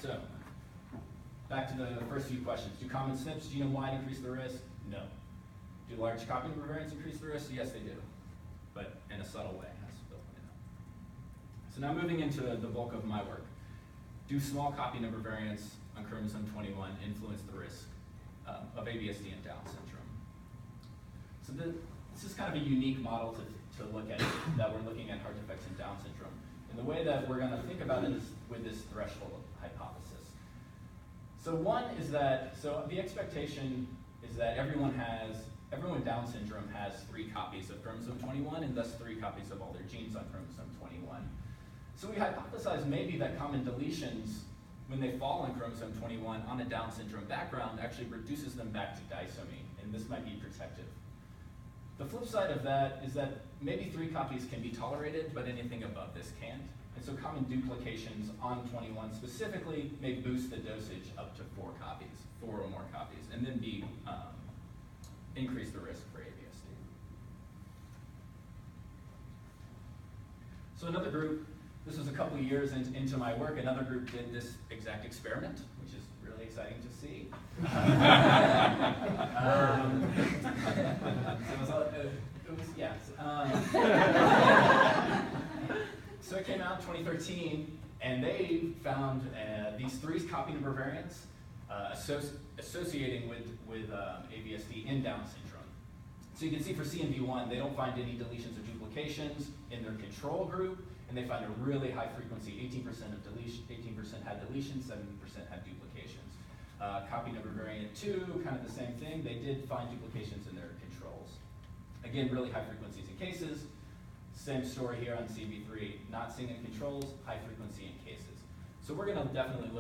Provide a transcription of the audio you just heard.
So, back to the first few questions. Do common SNPs genome-wide increase the risk? No. Do large copy number variants increase the risk? Yes, they do, but in a subtle way, as Bill pointed out. So now moving into the bulk of my work. Do small copy number variants on chromosome 21 influence the risk of ABSD and Down syndrome? So this is kind of a unique model to look at, that we're looking at heart defects and Down syndrome. And the way that we're going to think about it is with this threshold hypothesis. So one is that, so the expectation is that everyone with Down syndrome has 3 copies of chromosome 21 and thus 3 copies of all their genes on chromosome 21. So we hypothesize maybe that common deletions, when they fall on chromosome 21 on a Down syndrome background, actually reduces them back to disomy, and this might be protective. The flip side of that is that maybe 3 copies can be tolerated, but anything above this can't. And so common duplications on 21 specifically may boost the dosage up to 4 copies, 4 or more copies, and then increase the risk for ABSD. So another group, this was a couple of years into my work, another group did this exact experiment, which is really exciting to see. So it came out in 2013, and they found these 3 copy number variants associating with ABSD in Down syndrome. So you can see for CNV1, they don't find any deletions or duplications in their control group, and they find a really high frequency, 18% had deletions, 70% had duplications. Copy number variant 2, kind of the same thing. They did find duplications in their controls. Again, really high frequencies in cases. Same story here on CV3, not seeing in controls, high frequency in cases. So we're going to definitely look